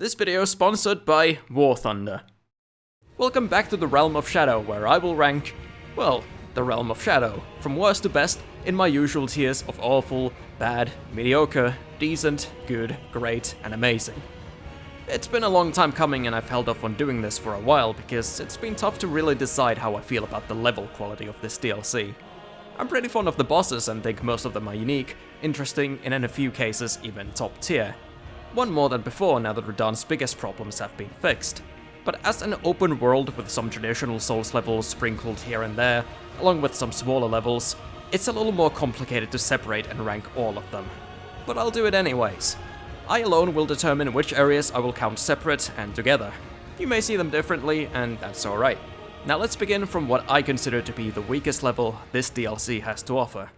This video is sponsored by War Thunder. Welcome back to the Realm of Shadow, where I will rank, well, the Realm of Shadow, from worst to best in my usual tiers of awful, bad, mediocre, decent, good, great, and amazing. It's been a long time coming and I've held off on doing this for a while because it's been tough to really decide how I feel about the level quality of this DLC. I'm pretty fond of the bosses and think most of them are unique, interesting, and in a few cases even top tier. One more than before now that Radahn's biggest problems have been fixed. But as an open world with some traditional Souls levels sprinkled here and there, along with some smaller levels, it's a little more complicated to separate and rank all of them. But I'll do it anyways. I alone will determine which areas I will count separate and together. You may see them differently, and that's alright. Now let's begin from what I consider to be the weakest level this DLC has to offer.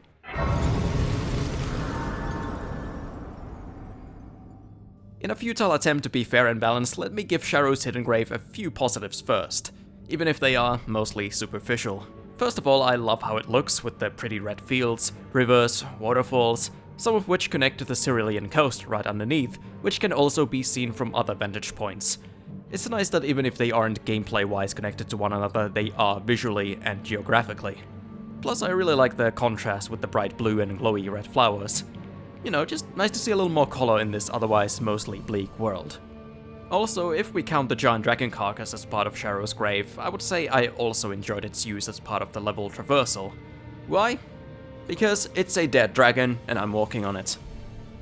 In a futile attempt to be fair and balanced, let me give Charo's Hidden Grave a few positives first, even if they are mostly superficial. First of all, I love how it looks with the pretty red fields, rivers, waterfalls, some of which connect to the Cerulean Coast right underneath, which can also be seen from other vantage points. It's nice that even if they aren't gameplay-wise connected to one another, they are visually and geographically. Plus, I really like the contrast with the bright blue and glowy red flowers. You know, just nice to see a little more color in this otherwise mostly bleak world. Also, if we count the giant dragon carcass as part of Charo's grave, I would say I also enjoyed its use as part of the level traversal. Why? Because it's a dead dragon and I'm walking on it.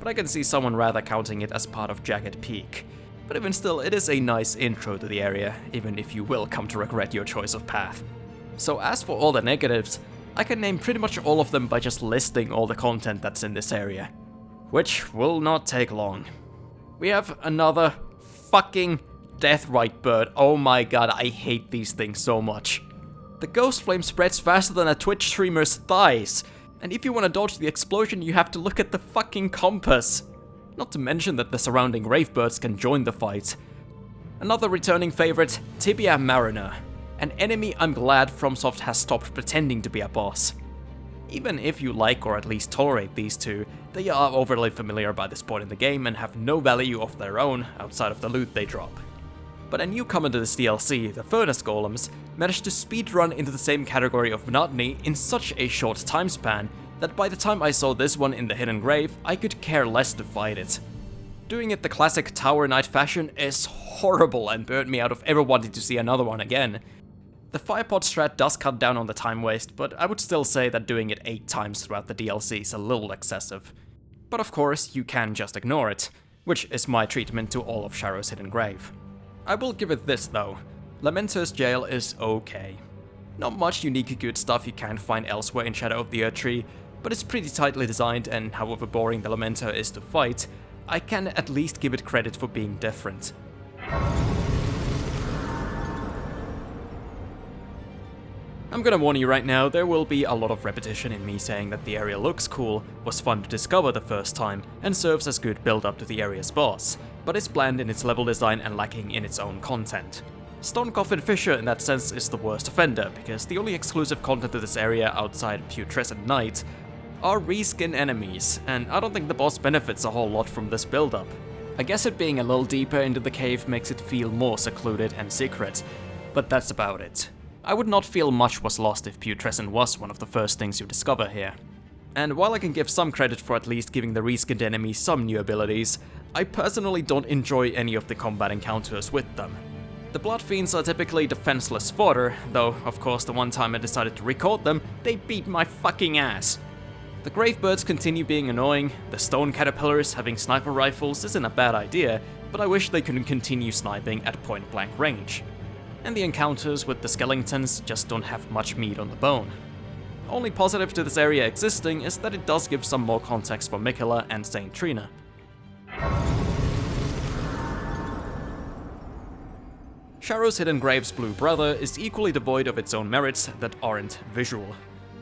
But I can see someone rather counting it as part of Jagged Peak. But even still, it is a nice intro to the area, even if you will come to regret your choice of path. So as for all the negatives, I can name pretty much all of them by just listing all the content that's in this area. Which will not take long. We have another fucking deathrite bird. Oh my god, I hate these things so much. The ghost flame spreads faster than a Twitch streamer's thighs, and if you want to dodge the explosion you have to look at the fucking compass. Not to mention that the surrounding grave birds can join the fight. Another returning favorite, Tibia Mariner. An enemy I'm glad FromSoft has stopped pretending to be a boss. Even if you like or at least tolerate these two, they are overly familiar by this point in the game and have no value of their own outside of the loot they drop. But a newcomer to this DLC, the Furnace Golems, managed to speedrun into the same category of monotony in such a short time span that by the time I saw this one in the Hidden Grave, I could care less to fight it. Doing it the classic Tower Knight fashion is horrible and burned me out of ever wanting to see another one again. The Firepod strat does cut down on the time waste, but I would still say that doing it 8 times throughout the DLC is a little excessive. But of course, you can just ignore it, which is my treatment to all of Charo's Hidden Grave. I will give it this though, Lamenter's Jail is okay. Not much unique good stuff you can't find elsewhere in Shadow of the Erdtree, but it's pretty tightly designed and however boring the Lamenter is to fight, I can at least give it credit for being different. I'm gonna warn you right now, there will be a lot of repetition in me saying that the area looks cool, was fun to discover the first time, and serves as good build-up to the area's boss, but is bland in its level design and lacking in its own content. Stone Coffin Fissure in that sense is the worst offender, because the only exclusive content to this area outside Putrescent Night are reskin enemies, and I don't think the boss benefits a whole lot from this build-up. I guess it being a little deeper into the cave makes it feel more secluded and secret, but that's about it. I would not feel much was lost if Putrescent was one of the first things you discover here. And while I can give some credit for at least giving the reskinned enemies some new abilities, I personally don't enjoy any of the combat encounters with them. The Blood Fiends are typically defenseless fodder, though of course the one time I decided to record them, they beat my fucking ass. The Gravebirds continue being annoying, the Stone Caterpillars having sniper rifles isn't a bad idea, but I wish they could continue sniping at point blank range. And the encounters with the skeletons just don't have much meat on the bone. Only positive to this area existing is that it does give some more context for Miquella and Saint Trina. Charo's Hidden Grave's blue brother is equally devoid of its own merits that aren't visual.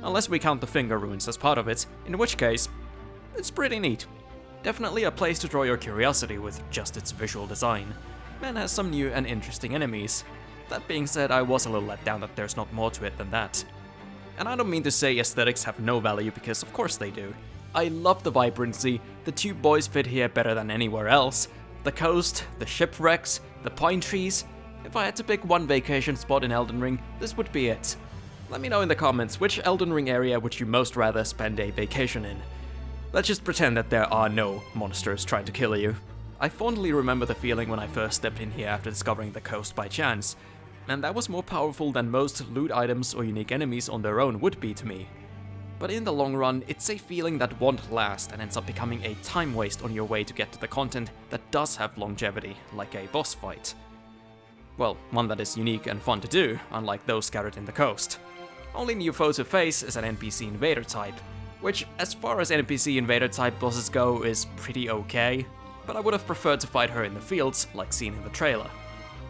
Unless we count the finger runes as part of it, in which case, it's pretty neat. Definitely a place to draw your curiosity with just its visual design. Man has some new and interesting enemies. That being said, I was a little let down that there's not more to it than that. And I don't mean to say aesthetics have no value, because of course they do. I love the vibrancy, the two boys fit here better than anywhere else, The coast, the shipwrecks, the pine trees. If I had to pick one vacation spot in Elden Ring, this would be it. Let me know in the comments which Elden Ring area would you most rather spend a vacation in. Let's just pretend that there are no monsters trying to kill you. I fondly remember the feeling when I first stepped in here after discovering the coast by chance, and that was more powerful than most loot items or unique enemies on their own would be to me. But in the long run, it's a feeling that won't last and ends up becoming a time waste on your way to get to the content that does have longevity, like a boss fight. Well, one that is unique and fun to do, unlike those scattered in the coast. Only new foe to face is an NPC invader type, which, as far as NPC invader type bosses go, is pretty okay, but I would have preferred to fight her in the fields, like seen in the trailer.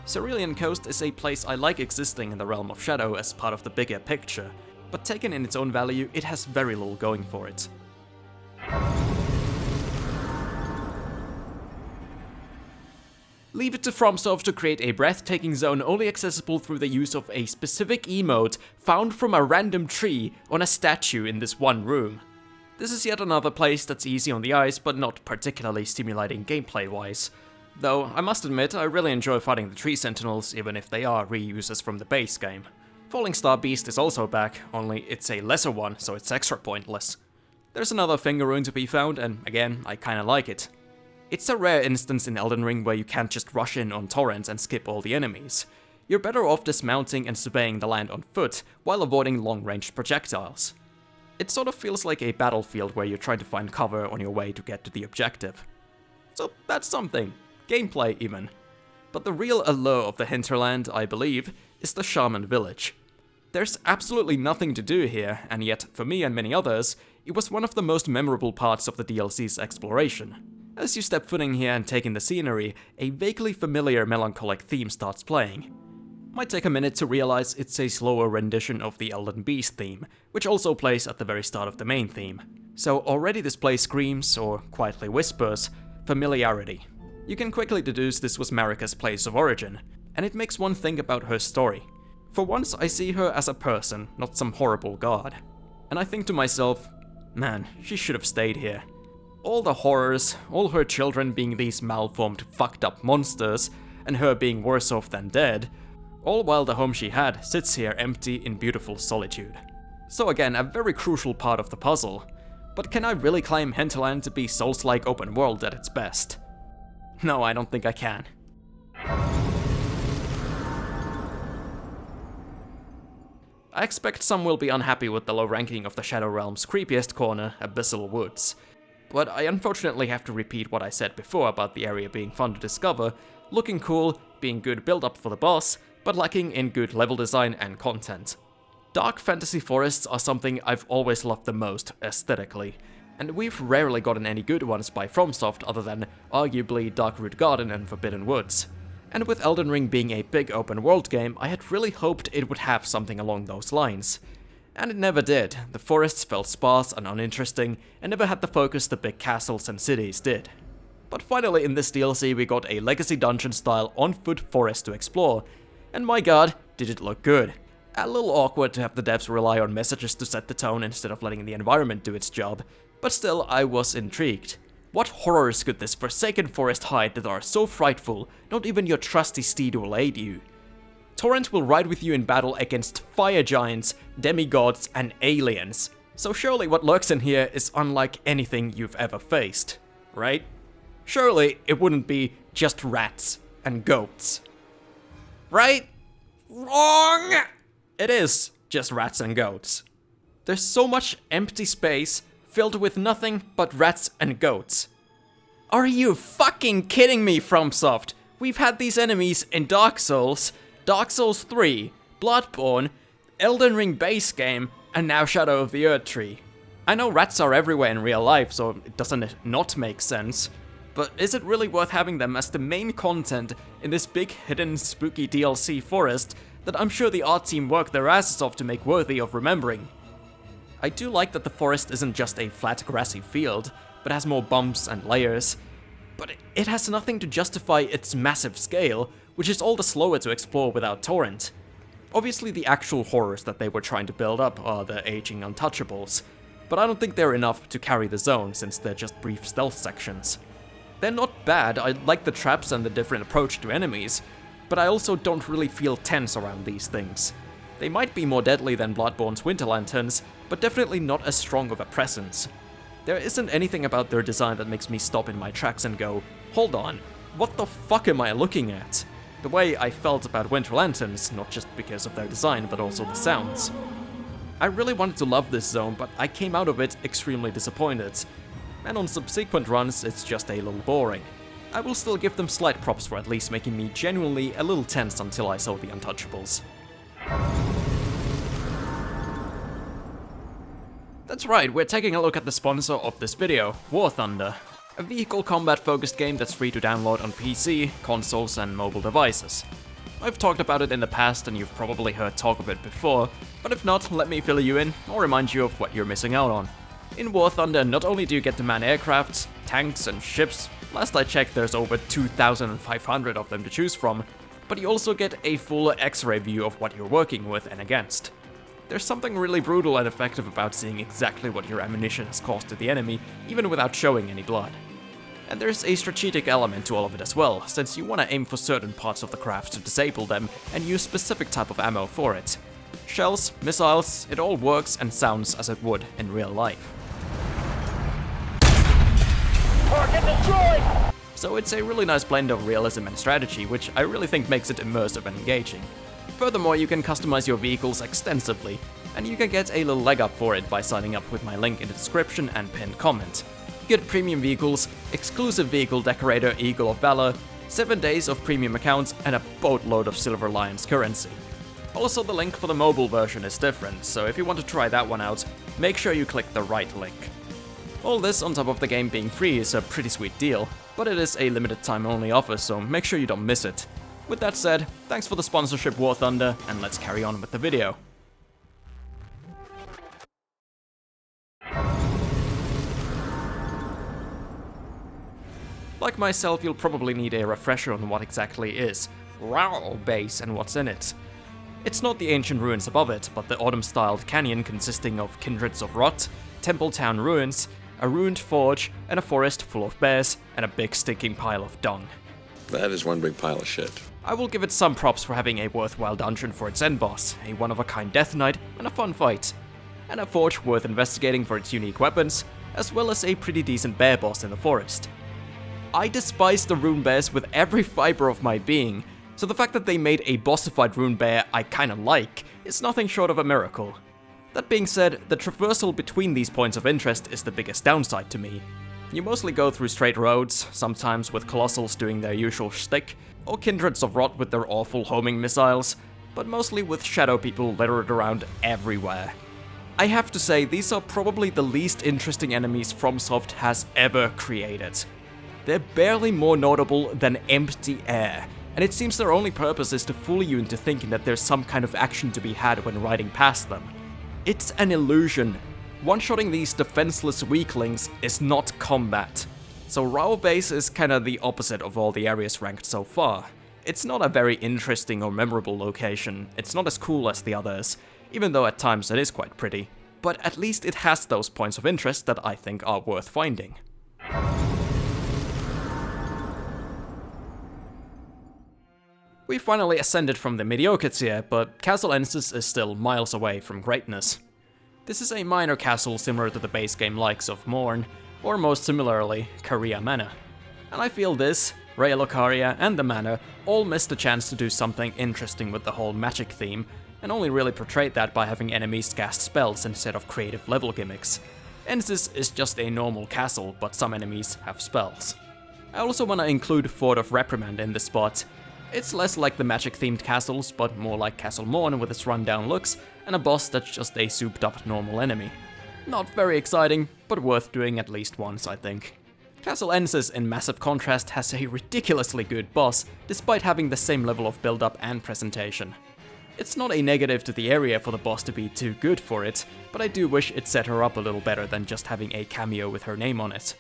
Cerulean Coast is a place I like existing in the realm of Shadow as part of the bigger picture, but taken in its own value, it has very little going for it. Leave it to FromSoft to create a breathtaking zone only accessible through the use of a specific emote found from a random tree on a statue in this one room. This is yet another place that's easy on the eyes, but not particularly stimulating gameplay-wise. Though, I must admit, I really enjoy fighting the tree sentinels, even if they are reuses from the base game. Falling Star Beast is also back, only it's a lesser one, so it's extra pointless. There's another finger rune to be found, and again, I kinda like it. It's a rare instance in Elden Ring where you can't just rush in on torrents and skip all the enemies. You're better off dismounting and surveying the land on foot, while avoiding long-ranged projectiles. It sort of feels like a battlefield where you're trying to find cover on your way to get to the objective. So that's something. Gameplay, even. But the real allure of the hinterland, I believe, is the Shaman Village. There's absolutely nothing to do here, and yet, for me and many others, it was one of the most memorable parts of the DLC's exploration. As you step foot in here and take in the scenery, a vaguely familiar melancholic theme starts playing. Might take a minute to realize it's a slower rendition of the Elden Beast theme, which also plays at the very start of the main theme. So already this place screams, or quietly whispers, familiarity. You can quickly deduce this was Marika's place of origin, and it makes one think about her story. For once I see her as a person, not some horrible god. And I think to myself, man, she should have stayed here. All the horrors, all her children being these malformed, fucked up monsters, and her being worse off than dead, all while the home she had sits here empty in beautiful solitude. So again, a very crucial part of the puzzle. But can I really claim Hinterland to be Souls-like open world at its best? No, I don't think I can. I expect some will be unhappy with the low ranking of the Shadow Realm's creepiest corner, Abyssal Woods. But I unfortunately have to repeat what I said before about the area being fun to discover, looking cool, being good build-up for the boss, but lacking in good level design and content. Dark fantasy forests are something I've always loved the most, aesthetically, and we've rarely gotten any good ones by FromSoft other than, arguably, Darkroot Garden and Forbidden Woods. And with Elden Ring being a big open world game, I had really hoped it would have something along those lines. And it never did. The forests felt sparse and uninteresting, and never had the focus the big castles and cities did. But finally in this DLC we got a legacy dungeon style on-foot forest to explore, and my god, did it look good. A little awkward to have the devs rely on messages to set the tone instead of letting the environment do its job, but still I was intrigued. What horrors could this forsaken forest hide that are so frightful, not even your trusty steed will aid you? Torrent will ride with you in battle against fire giants, demigods, and aliens, so surely what lurks in here is unlike anything you've ever faced, right? Surely it wouldn't be just rats and goats. Right? Wrong! It is just rats and goats. There's so much empty space filled with nothing but rats and goats. Are you fucking kidding me, FromSoft? We've had these enemies in Dark Souls 3, Bloodborne, Elden Ring base game, and now Shadow of the Erdtree. I know rats are everywhere in real life, so it doesn't not make sense, but is it really worth having them as the main content in this big hidden spooky DLC forest that I'm sure the art team worked their asses off to make worthy of remembering? I do like that the forest isn't just a flat grassy field, but has more bumps and layers, but it has nothing to justify its massive scale, which is all the slower to explore without Torrent. Obviously the actual horrors that they were trying to build up are the aging untouchables, but I don't think they're enough to carry the zone since they're just brief stealth sections. They're not bad, I like the traps and the different approach to enemies, but I also don't really feel tense around these things. They might be more deadly than Bloodborne's Winter Lanterns, but definitely not as strong of a presence. There isn't anything about their design that makes me stop in my tracks and go, hold on, what the fuck am I looking at? The way I felt about Winter Lanterns, not just because of their design, but also the sounds. I really wanted to love this zone, but I came out of it extremely disappointed. And on subsequent runs, it's just a little boring. I will still give them slight props for at least making me genuinely a little tense until I saw the Untouchables. That's right, we're taking a look at the sponsor of this video, War Thunder, a vehicle combat focused game that's free to download on PC, consoles and mobile devices. I've talked about it in the past and you've probably heard talk of it before, but if not, let me fill you in or remind you of what you're missing out on. In War Thunder, not only do you get to man aircrafts, tanks and ships, last I checked there's over 2,500 of them to choose from, but you also get a full X-ray view of what you're working with and against. There's something really brutal and effective about seeing exactly what your ammunition has caused to the enemy, even without showing any blood. And there's a strategic element to all of it as well, since you want to aim for certain parts of the craft to disable them and use specific type of ammo for it. Shells, missiles, it all works and sounds as it would in real life. Target destroyed! So it's a really nice blend of realism and strategy, which I really think makes it immersive and engaging. Furthermore, you can customize your vehicles extensively, and you can get a little leg up for it by signing up with my link in the description and pinned comment. You get premium vehicles, exclusive vehicle decorator Eagle of Valor, 7 days of premium accounts, and a boatload of Silver Lions currency. Also, the link for the mobile version is different, so if you want to try that one out, make sure you click the right link. All this on top of the game being free is a pretty sweet deal, but it is a limited time only offer, so make sure you don't miss it. With that said, thanks for the sponsorship War Thunder, and let's carry on with the video. Like myself, you'll probably need a refresher on what exactly is Rauh Base and what's in it. It's not the ancient ruins above it, but the autumn-styled canyon consisting of kindreds of rot, temple town ruins, a ruined forge, and a forest full of bears, and a big stinking pile of dung. That is one big pile of shit. I will give it some props for having a worthwhile dungeon for its end boss, a one-of-a-kind death knight, and a fun fight. And a forge worth investigating for its unique weapons, as well as a pretty decent bear boss in the forest. I despise the rune bears with every fiber of my being, so the fact that they made a bossified rune bear I kinda like is nothing short of a miracle. That being said, the traversal between these points of interest is the biggest downside to me. You mostly go through straight roads, sometimes with colossals doing their usual shtick, or kindreds of rot with their awful homing missiles, but mostly with shadow people littered around everywhere. I have to say, these are probably the least interesting enemies FromSoft has ever created. They're barely more notable than empty air, and it seems their only purpose is to fool you into thinking that there's some kind of action to be had when riding past them. It's an illusion. One-shotting these defenseless weaklings is not combat. So Rauh Base is kinda the opposite of all the areas ranked so far. It's not a very interesting or memorable location, it's not as cool as the others, even though at times it is quite pretty. But at least it has those points of interest that I think are worth finding. We finally ascended from the mediocre tier, but Castle Ensis is still miles away from greatness. This is a minor castle similar to the base game likes of Morn, or most similarly, Caria Manor. And I feel this, Raya Lucaria and the Manor all missed a chance to do something interesting with the whole magic theme, and only really portrayed that by having enemies cast spells instead of creative level gimmicks. Ensis is just a normal castle, but some enemies have spells. I also want to include Fort of Reprimand in this spot. It's less like the magic-themed castles, but more like Castle Morn with its rundown looks, and a boss that's just a souped-up normal enemy. Not very exciting, but worth doing at least once, I think. Castle Ensis, in massive contrast, has a ridiculously good boss, despite having the same level of build-up and presentation. It's not a negative to the area for the boss to be too good for it, but I do wish it set her up a little better than just having a cameo with her name on it.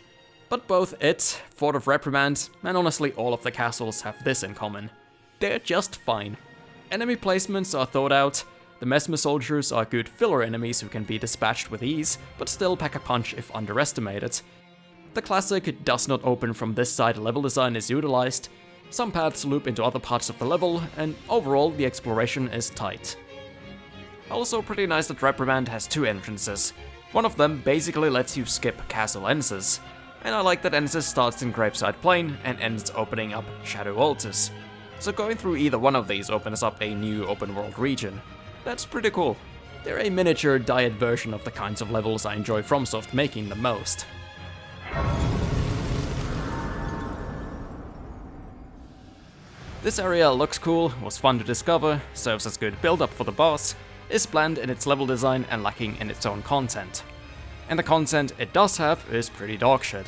But both it, Fort of Reprimand, and honestly all of the castles have this in common. They're just fine. Enemy placements are thought out, the Mesmer soldiers are good filler enemies who can be dispatched with ease, but still pack a punch if underestimated. The classic does not open from this side level design is utilized, some paths loop into other parts of the level, and overall the exploration is tight. Also pretty nice that Reprimand has two entrances. One of them basically lets you skip Castle Ensis, and I like that Ensis starts in Gravesite Plain and ends opening up Scadu Altus. So going through either one of these opens up a new open world region. That's pretty cool. They're a miniature diet version of the kinds of levels I enjoy FromSoft making the most. This area looks cool, was fun to discover, serves as good build-up for the boss, is bland in its level design and lacking in its own content. And the content it does have is pretty dogshit.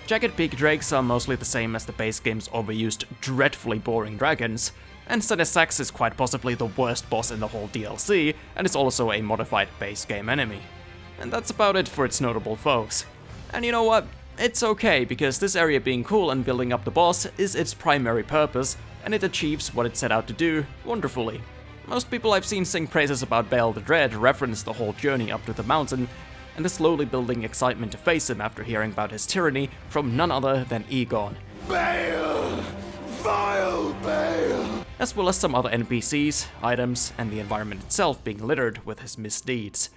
Jagged Peak drakes are mostly the same as the base game's overused, dreadfully boring dragons, and Sax is quite possibly the worst boss in the whole DLC, and is also a modified base game enemy. And that's about it for its notable foes. And you know what? It's okay, because this area being cool and building up the boss is its primary purpose, and it achieves what it set out to do wonderfully. Most people I've seen sing praises about Baal the Dread reference the whole journey up to the mountain, and the slowly building excitement to face him after hearing about his tyranny from none other than Egon. Baal! Vile Baal! As well as some other NPCs, items, and the environment itself being littered with his misdeeds.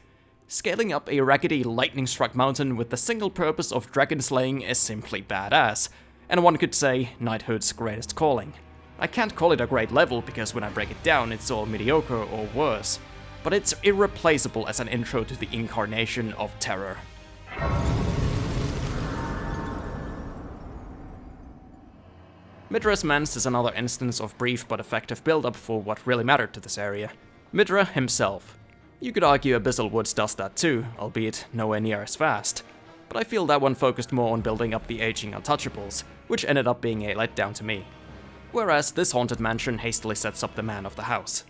Scaling up a raggedy lightning-struck mountain with the single purpose of dragon slaying is simply badass, and one could say knighthood's greatest calling. I can't call it a great level because when I break it down it's all mediocre or worse, but it's irreplaceable as an intro to the incarnation of terror. Midra's Manse is another instance of brief but effective build-up for what really mattered to this area. Midra himself. You could argue Abyssal Woods does that too, albeit nowhere near as fast, but I feel that one focused more on building up the aging untouchables, which ended up being a letdown to me. Whereas this haunted mansion hastily sets up the man of the house.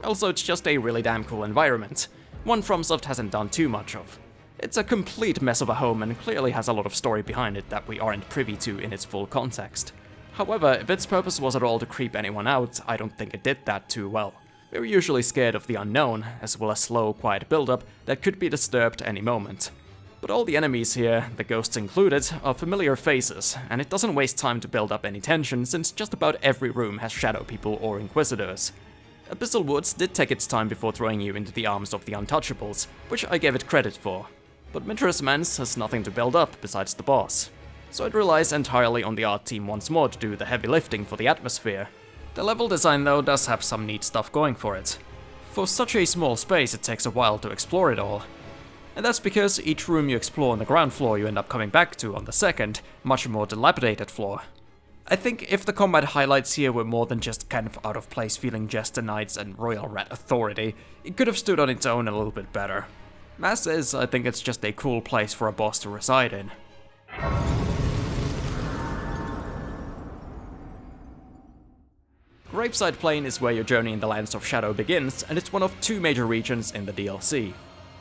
Also, it's just a really damn cool environment, one FromSoft hasn't done too much of. It's a complete mess of a home and clearly has a lot of story behind it that we aren't privy to in its full context. However, if its purpose was at all to creep anyone out, I don't think it did that too well. We're usually scared of the unknown, as well as slow, quiet build-up that could be disturbed any moment. But all the enemies here, the ghosts included, are familiar faces, and it doesn't waste time to build up any tension since just about every room has shadow people or inquisitors. Abyssal Woods did take its time before throwing you into the arms of the untouchables, which I gave it credit for. But Midra's Manse has nothing to build up besides the boss, so it relies entirely on the art team once more to do the heavy lifting for the atmosphere. The level design though does have some neat stuff going for it. For such a small space it takes a while to explore it all. And that's because each room you explore on the ground floor you end up coming back to on the second, much more dilapidated floor. I think if the combat highlights here were more than just kind of out of place feeling Jester Knights and Royal Rat Authority, it could have stood on its own a little bit better. As is, I think it's just a cool place for a boss to reside in. Gravesite Plain is where your journey in the Lands of Shadow begins, and it's one of two major regions in the DLC.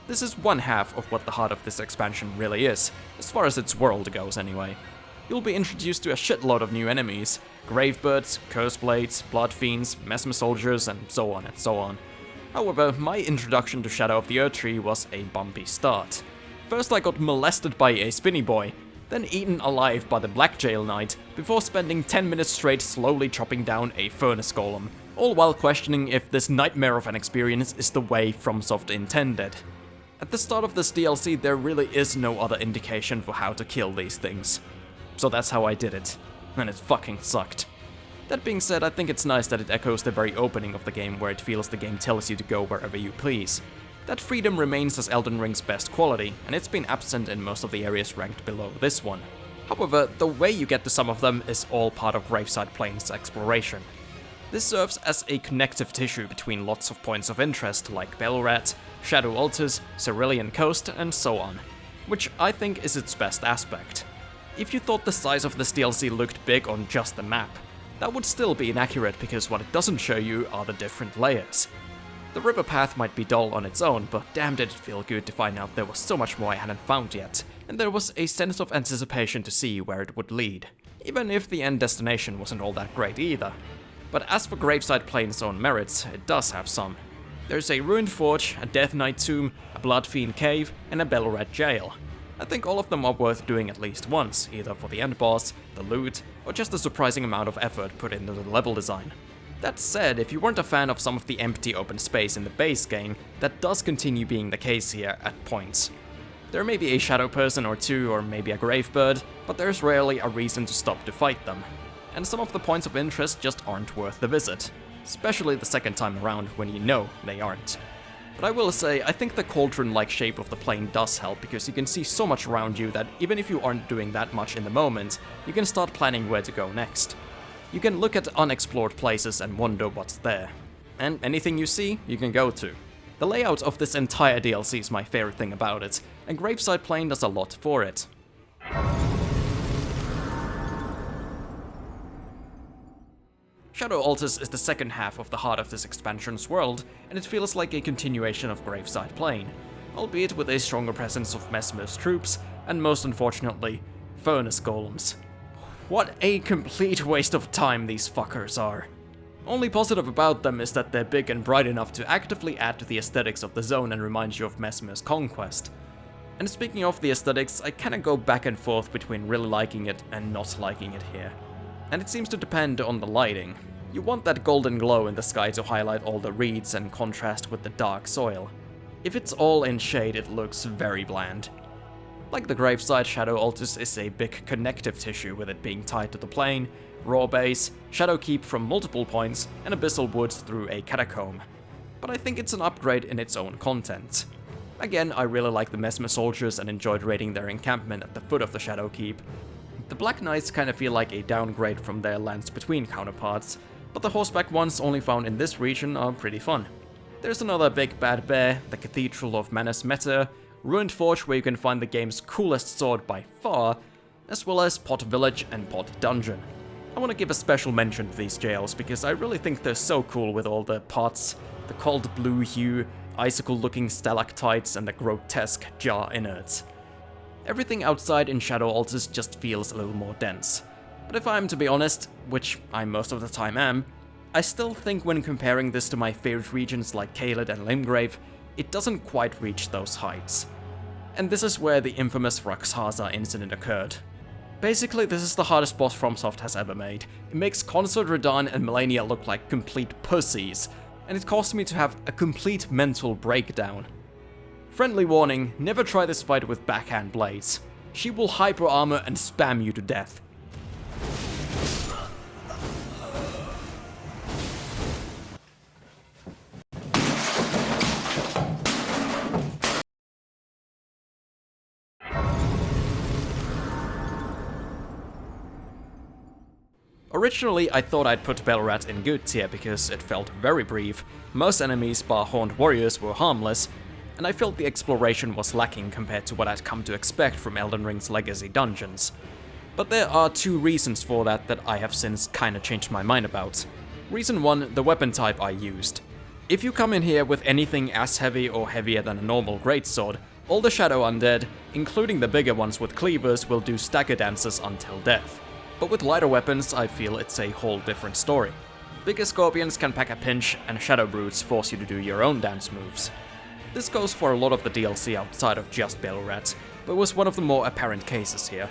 This is one half of what the heart of this expansion really is, as far as its world goes anyway. You'll be introduced to a shitload of new enemies, Gravebirds, Curseblades, Blood Fiends, Mesmer Soldiers, and so on and so on. However, my introduction to Shadow of the Erdtree was a bumpy start. First I got molested by a spinny boy, then eaten alive by the Black Jail Knight, before spending 10 minutes straight slowly chopping down a furnace golem, all while questioning if this nightmare of an experience is the way FromSoft intended. At the start of this DLC there really is no other indication for how to kill these things. So that's how I did it, and it fucking sucked. That being said, I think it's nice that it echoes the very opening of the game where it feels the game tells you to go wherever you please. That freedom remains as Elden Ring's best quality, and it's been absent in most of the areas ranked below this one. However, the way you get to some of them is all part of Gravesite Plain's exploration. This serves as a connective tissue between lots of points of interest like Belurat, Scadu Altus, Cerulean Coast, and so on, which I think is its best aspect. If you thought the size of this DLC looked big on just the map, that would still be inaccurate because what it doesn't show you are the different layers. The river path might be dull on its own, but damn did it feel good to find out there was so much more I hadn't found yet, and there was a sense of anticipation to see where it would lead, even if the end destination wasn't all that great either. But as for Gravesite Plain's own merits, it does have some. There's a ruined forge, a Death Knight tomb, a Blood Fiend cave, and a Belurat jail. I think all of them are worth doing at least once, either for the end boss, the loot, or just the surprising amount of effort put into the level design. That said, if you weren't a fan of some of the empty open space in the base game, that does continue being the case here at points. There may be a shadow person or two, or maybe a grave bird, but there's rarely a reason to stop to fight them. And some of the points of interest just aren't worth the visit, especially the second time around when you know they aren't. But I will say, I think the cauldron-like shape of the plain does help, because you can see so much around you that even if you aren't doing that much in the moment, you can start planning where to go next. You can look at unexplored places and wonder what's there. And anything you see, you can go to. The layout of this entire DLC is my favorite thing about it, and Gravesite Plain does a lot for it. Scadu Altus is the second half of the heart of this expansion's world, and it feels like a continuation of Gravesite Plain, albeit with a stronger presence of Mesmer's troops, and most unfortunately, furnace golems. What a complete waste of time these fuckers are. Only positive about them is that they're big and bright enough to actively add to the aesthetics of the zone and remind you of Mesmer's conquest. And speaking of the aesthetics, I kinda go back and forth between really liking it and not liking it here. And it seems to depend on the lighting. You want that golden glow in the sky to highlight all the reeds and contrast with the dark soil. If it's all in shade, it looks very bland. Like the gravesite, Scadu Altus is a big connective tissue, with it being tied to the plain, Rauh Base, Shadow Keep from multiple points, and Abyssal Woods through a catacomb. But I think it's an upgrade in its own content. Again, I really like the Mesmer soldiers and enjoyed raiding their encampment at the foot of the Shadow Keep. The Black Knights kinda feel like a downgrade from their Lands Between counterparts, but the horseback ones only found in this region are pretty fun. There's another big bad bear, the Cathedral of Manse Meta, Ruined Forge where you can find the game's coolest sword by far, as well as Pot Village and Pot Dungeon. I want to give a special mention to these jails because I really think they're so cool with all the pots, the cold blue hue, icicle-looking stalactites, and the grotesque jar innards. Everything outside in Scadu Altus just feels a little more dense. But if I'm to be honest, which I most of the time am, I still think when comparing this to my favorite regions like Caelid and Limgrave, it doesn't quite reach those heights. And this is where the infamous Rakshasa incident occurred. Basically, this is the hardest boss FromSoft has ever made. It makes Consort Radahn and Melania look like complete pussies, and it caused me to have a complete mental breakdown. Friendly warning, never try this fight with backhand blades. She will hyper armor and spam you to death. Originally, I thought I'd put Belurat in good tier because it felt very brief, most enemies bar horned warriors were harmless, and I felt the exploration was lacking compared to what I'd come to expect from Elden Ring's legacy dungeons. But there are two reasons for that I have since kinda changed my mind about. Reason 1, the weapon type I used. If you come in here with anything as heavy or heavier than a normal greatsword, all the shadow undead, including the bigger ones with cleavers, will do stagger dances until death. But with lighter weapons, I feel it's a whole different story. Bigger scorpions can pack a pinch, and shadow brutes force you to do your own dance moves. This goes for a lot of the DLC outside of just Belurat, but was one of the more apparent cases here.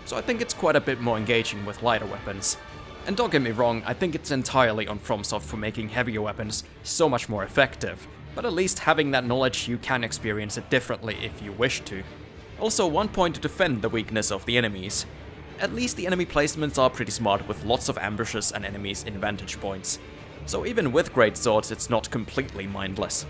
So I think it's quite a bit more engaging with lighter weapons. And don't get me wrong, I think it's entirely on FromSoft for making heavier weapons so much more effective, but at least having that knowledge, you can experience it differently if you wish to. Also, one point to defend the weakness of the enemies. At least the enemy placements are pretty smart, with lots of ambushes and enemies in vantage points. So even with great swords, it's not completely mindless.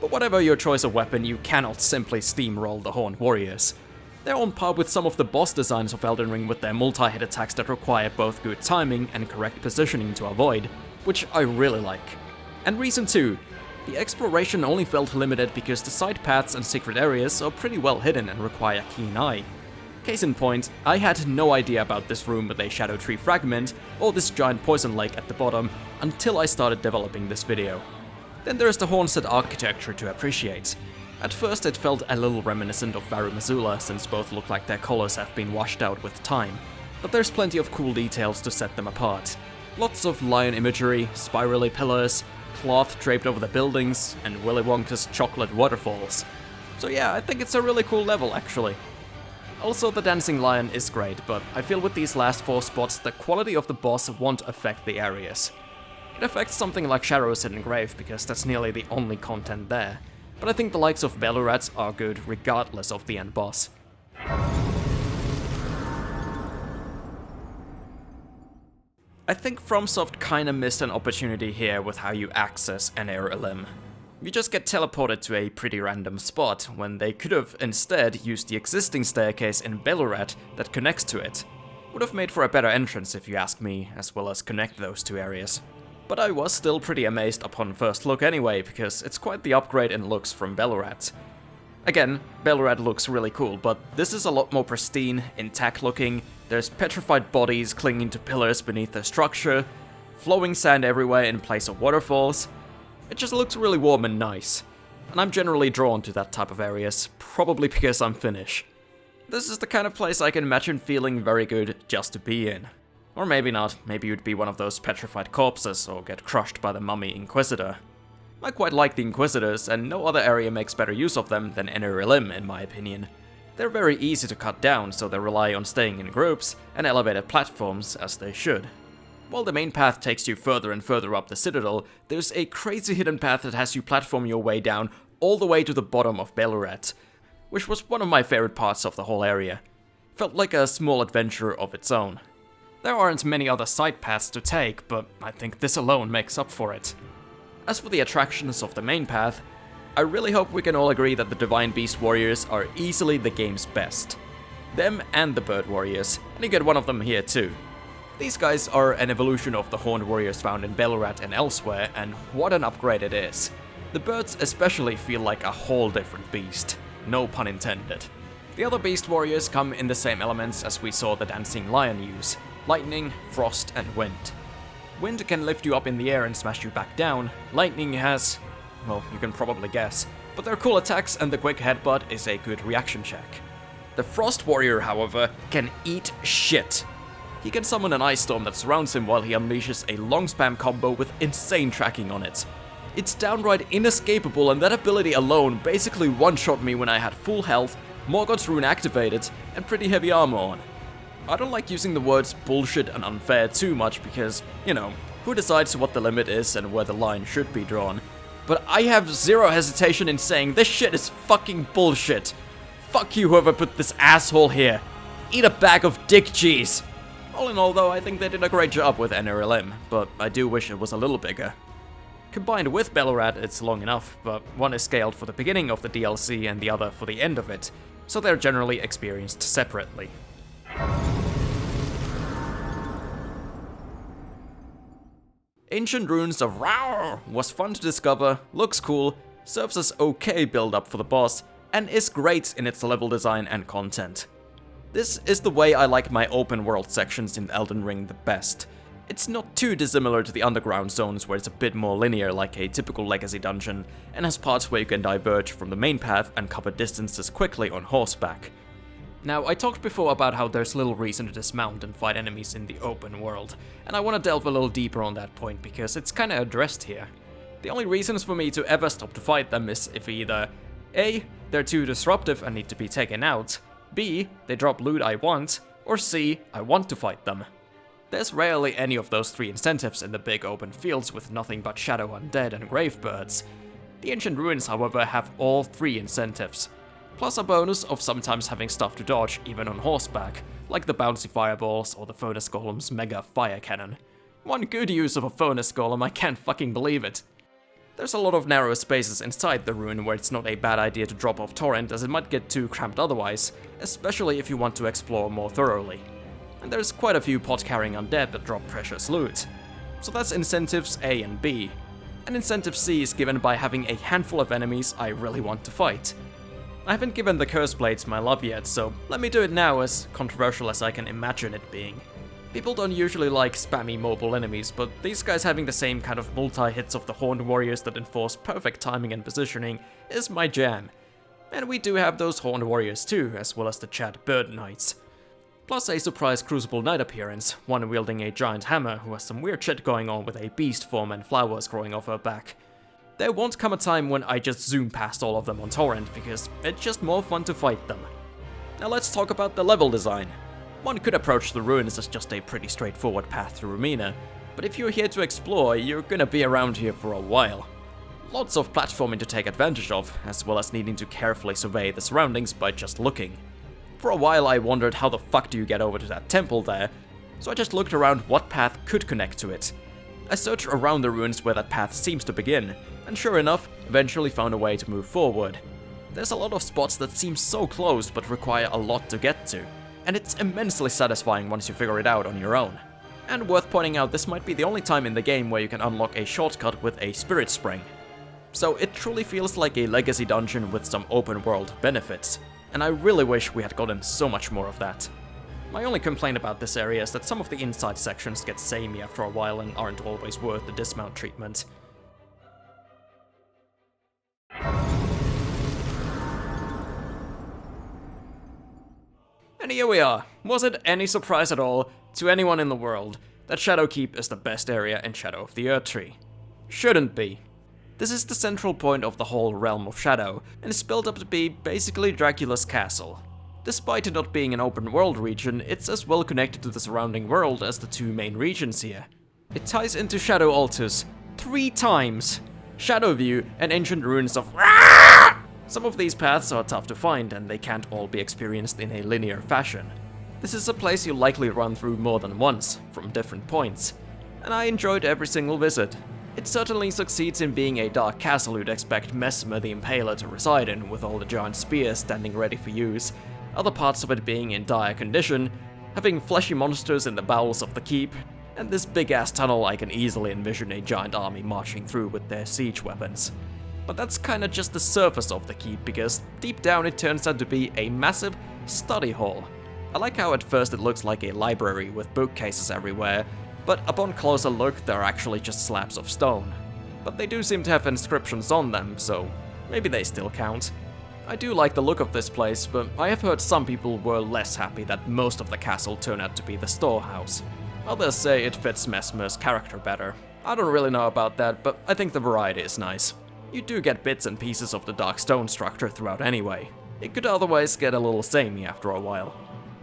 But whatever your choice of weapon, you cannot simply steamroll the Horned Warriors. They're on par with some of the boss designs of Elden Ring, with their multi-hit attacks that require both good timing and correct positioning to avoid, which I really like. And reason 2, the exploration only felt limited because the side paths and secret areas are pretty well hidden and require keen eye. Case in point, I had no idea about this room with a Shadow Tree fragment, or this giant poison lake at the bottom, until I started developing this video. Then there's the Hornstead architecture to appreciate. At first it felt a little reminiscent of Varu Missoula, since both look like their colors have been washed out with time, but there's plenty of cool details to set them apart. Lots of lion imagery, spirally pillars, cloth draped over the buildings, and Willy Wonka's chocolate waterfalls. So yeah, I think it's a really cool level actually. Also, the Dancing Lion is great, but I feel with these last 4 spots, the quality of the boss won't affect the areas. It affects something like Charo's Hidden Grave, because that's nearly the only content there, but I think the likes of Belurat are good regardless of the end boss. I think FromSoft kinda missed an opportunity here with how you access Enir-Ilim. You just get teleported to a pretty random spot, when they could have instead used the existing staircase in Belurat that connects to it. Would have made for a better entrance if you ask me, as well as connect those 2 areas. But I was still pretty amazed upon first look anyway, because it's quite the upgrade in looks from Belurat. Again, Belurat looks really cool, but this is a lot more pristine, intact looking. There's petrified bodies clinging to pillars beneath the structure, flowing sand everywhere in place of waterfalls. It just looks really warm and nice, and I'm generally drawn to that type of areas, probably because I'm Finnish. This is the kind of place I can imagine feeling very good just to be in. Or maybe not, maybe you'd be one of those petrified corpses or get crushed by the mummy Inquisitor. I quite like the Inquisitors, and no other area makes better use of them than Enir-Ilim in my opinion. They're very easy to cut down, so they rely on staying in groups and elevated platforms as they should. While the main path takes you further and further up the citadel, there's a crazy hidden path that has you platform your way down all the way to the bottom of Belurat, which was one of my favorite parts of the whole area. Felt like a small adventure of its own. There aren't many other side paths to take, but I think this alone makes up for it. As for the attractions of the main path, I really hope we can all agree that the Divine Beast Warriors are easily the game's best. Them and the Bird Warriors, and you get one of them here too. These guys are an evolution of the Horned Warriors found in Belurat and elsewhere, and what an upgrade it is. The birds especially feel like a whole different beast, no pun intended. The other Beast Warriors come in the same elements as we saw the Dancing Lion use: lightning, frost, and wind. Wind can lift you up in the air and smash you back down. Lightning has, well, you can probably guess, but they're cool attacks and the quick headbutt is a good reaction check. The Frost Warrior, however, can eat shit. He can summon an ice storm that surrounds him while he unleashes a long spam combo with insane tracking on it. It's downright inescapable, and that ability alone basically one-shot me when I had full health, Morgoth's Rune activated, and pretty heavy armor on. I don't like using the words bullshit and unfair too much because, you know, who decides what the limit is and where the line should be drawn? But I have zero hesitation in saying this shit is fucking bullshit. Fuck you whoever put this asshole here. Eat a bag of dick cheese. All in all though, I think they did a great job with Enir-Ilim, but I do wish it was a little bigger. Combined with Belurat, it's long enough, but one is scaled for the beginning of the DLC and the other for the end of it, so they're generally experienced separately. Ancient Ruins of Rauh was fun to discover, looks cool, serves as okay build-up for the boss, and is great in its level design and content. This is the way I like my open world sections in Elden Ring the best. It's not too dissimilar to the underground zones where it's a bit more linear like a typical legacy dungeon, and has parts where you can diverge from the main path and cover distances quickly on horseback. Now, I talked before about how there's little reason to dismount and fight enemies in the open world, and I want to delve a little deeper on that point because it's kinda addressed here. The only reasons for me to ever stop to fight them is if either A, they're too disruptive and need to be taken out, B, they drop loot I want, or C, I want to fight them. There's rarely any of those 3 incentives in the big open fields with nothing but shadow undead and grave birds. The Ancient Ruins, however, have all 3 incentives, plus a bonus of sometimes having stuff to dodge even on horseback, like the bouncy fireballs or the Furnace Golem's mega fire cannon. One good use of a Furnace Golem, I can't fucking believe it. There's a lot of narrow spaces inside the ruin where it's not a bad idea to drop off torrent as it might get too cramped otherwise, especially if you want to explore more thoroughly. And there's quite a few pot-carrying undead that drop precious loot. So that's incentives A and B. And incentive C is given by having a handful of enemies I really want to fight. I haven't given the Curse Blades my love yet, so let me do it now, as controversial as I can imagine it being. People don't usually like spammy mobile enemies, but these guys having the same kind of multi-hits of the Horned Warriors that enforce perfect timing and positioning is my jam. And we do have those Horned Warriors too, as well as the Chad Bird Knights. Plus a surprise Crucible Knight appearance, one wielding a giant hammer who has some weird shit going on with a beast form and flowers growing off her back. There won't come a time when I just zoom past all of them on torrent, because it's just more fun to fight them. Now let's talk about the level design. One could approach the ruins as just a pretty straightforward path to Rumina, but if you're here to explore, you're gonna be around here for a while. Lots of platforming to take advantage of, as well as needing to carefully survey the surroundings by just looking. For a while I wondered how the fuck do you get over to that temple there, so I just looked around what path could connect to it. I searched around the ruins where that path seems to begin, and sure enough, eventually found a way to move forward. There's a lot of spots that seem so close but require a lot to get to, and it's immensely satisfying once you figure it out on your own. And worth pointing out, this might be the only time in the game where you can unlock a shortcut with a spirit spring. So it truly feels like a legacy dungeon with some open world benefits, and I really wish we had gotten so much more of that. My only complaint about this area is that some of the inside sections get samey after a while and aren't always worth the dismount treatment. And here we are. Was it any surprise at all to anyone in the world that Shadowkeep is the best area in Shadow of the Erdtree? Shouldn't be. This is the central point of the whole realm of Shadow, and is built up to be basically Dracula's castle. Despite it not being an open world region, it's as well connected to the surrounding world as the two main regions here. It ties into Scadu Altus 3 times, Scaduview, and ancient ruins of Rauh! Some of these paths are tough to find, and they can't all be experienced in a linear fashion. This is a place you'll likely run through more than once, from different points, and I enjoyed every single visit. It certainly succeeds in being a dark castle you'd expect Mesmer the Impaler to reside in, with all the giant spears standing ready for use, other parts of it being in dire condition, having fleshy monsters in the bowels of the keep, and this big-ass tunnel I can easily envision a giant army marching through with their siege weapons. But that's kinda just the surface of the keep, because deep down it turns out to be a massive study hall. I like how at first it looks like a library with bookcases everywhere, but upon closer look they're actually just slabs of stone. But they do seem to have inscriptions on them, so maybe they still count. I do like the look of this place, but I have heard some people were less happy that most of the castle turned out to be the storehouse. Others say it fits Mesmer's character better. I don't really know about that, but I think the variety is nice. You do get bits and pieces of the dark stone structure throughout anyway. It could otherwise get a little samey after a while.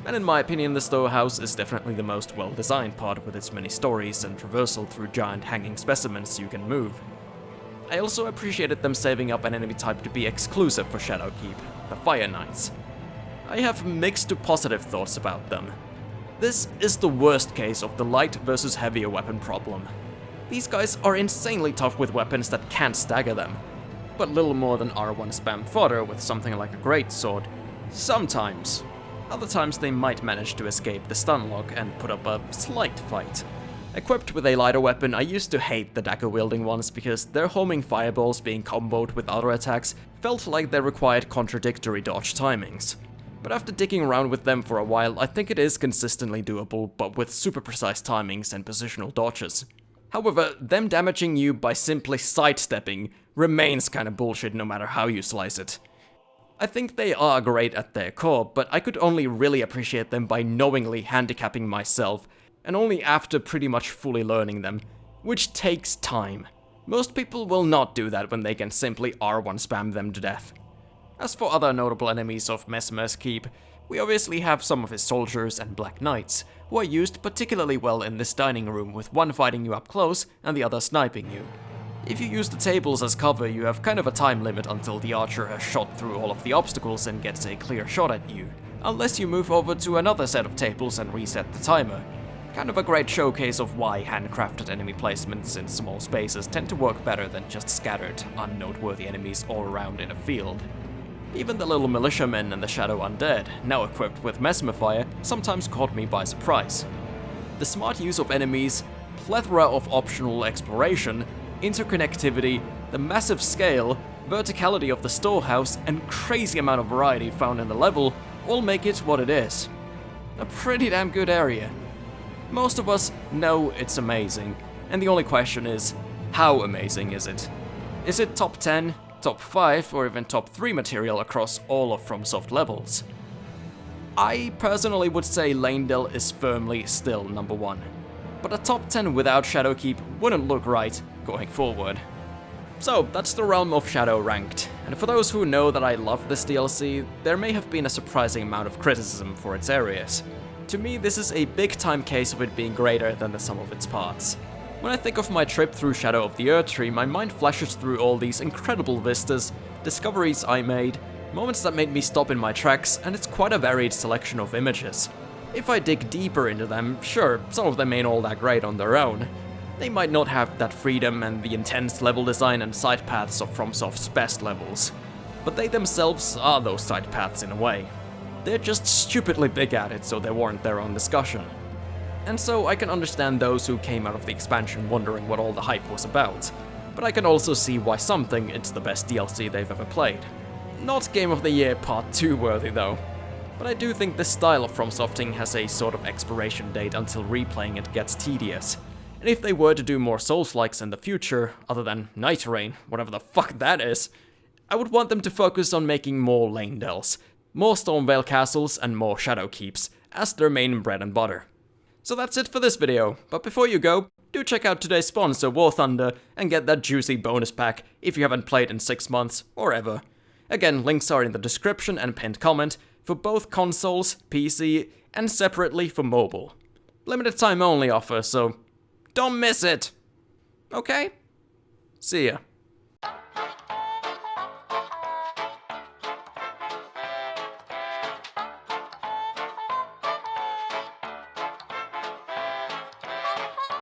And in my opinion, the storehouse is definitely the most well-designed part, with its many stories and traversal through giant hanging specimens you can move. I also appreciated them saving up an enemy type to be exclusive for Shadowkeep, the Fire Knights. I have mixed to positive thoughts about them. This is the worst case of the light versus heavier weapon problem. These guys are insanely tough with weapons that can't stagger them, but little more than R1 spam fodder with something like a greatsword. Sometimes. Other times they might manage to escape the stun lock and put up a slight fight. Equipped with a lighter weapon, I used to hate the dagger-wielding ones because their homing fireballs being comboed with other attacks felt like they required contradictory dodge timings. But after digging around with them for a while, I think it is consistently doable, but with super precise timings and positional dodges. However, them damaging you by simply sidestepping remains kinda bullshit no matter how you slice it. I think they are great at their core, but I could only really appreciate them by knowingly handicapping myself, and only after pretty much fully learning them, which takes time. Most people will not do that when they can simply R1 spam them to death. As for other notable enemies of Mesmer's Keep, we obviously have some of his soldiers and Black Knights, who are used particularly well in this dining room, with one fighting you up close and the other sniping you. If you use the tables as cover, you have kind of a time limit until the archer has shot through all of the obstacles and gets a clear shot at you, unless you move over to another set of tables and reset the timer. Kind of a great showcase of why handcrafted enemy placements in small spaces tend to work better than just scattered, unnoteworthy enemies all around in a field. Even the little militiamen and the Shadow Undead, now equipped with Mesmer Fire, sometimes caught me by surprise. The smart use of enemies, plethora of optional exploration, interconnectivity, the massive scale, verticality of the storehouse, and crazy amount of variety found in the level all make it what it is. A pretty damn good area. Most of us know it's amazing, and the only question is, how amazing is it? Is it top 10, top 5, or even top 3 material across all of FromSoft levels? I personally would say Leyndell is firmly still number 1, but a top 10 without Shadowkeep wouldn't look right going forward. So, that's the Realm of Shadow ranked, and for those who know that I love this DLC, there may have been a surprising amount of criticism for its areas. To me, this is a big time case of it being greater than the sum of its parts. When I think of my trip through Shadow of the Erdtree, my mind flashes through all these incredible vistas, discoveries I made, moments that made me stop in my tracks, and it's quite a varied selection of images. If I dig deeper into them, sure, some of them ain't all that great on their own. They might not have that freedom and the intense level design and side paths of FromSoft's best levels, but they themselves are those side paths in a way. They're just stupidly big at it, so they warrant their own discussion. And so I can understand those who came out of the expansion wondering what all the hype was about, but I can also see why some think it's the best DLC they've ever played. Not Game of the Year Part 2 worthy though, but I do think this style of FromSofting has a sort of expiration date until replaying it gets tedious. And if they were to do more Souls-likes in the future, other than Night Rain, whatever the fuck that is, I would want them to focus on making more Lane Dells, more Stormveil castles, and more Shadow Keeps, as their main bread and butter. So that's it for this video, but before you go, do check out today's sponsor, War Thunder, and get that juicy bonus pack if you haven't played in 6 months, or ever. Again, links are in the description and pinned comment, for both consoles, PC, and separately for mobile. Limited time only offer, so don't miss it! Okay? See ya.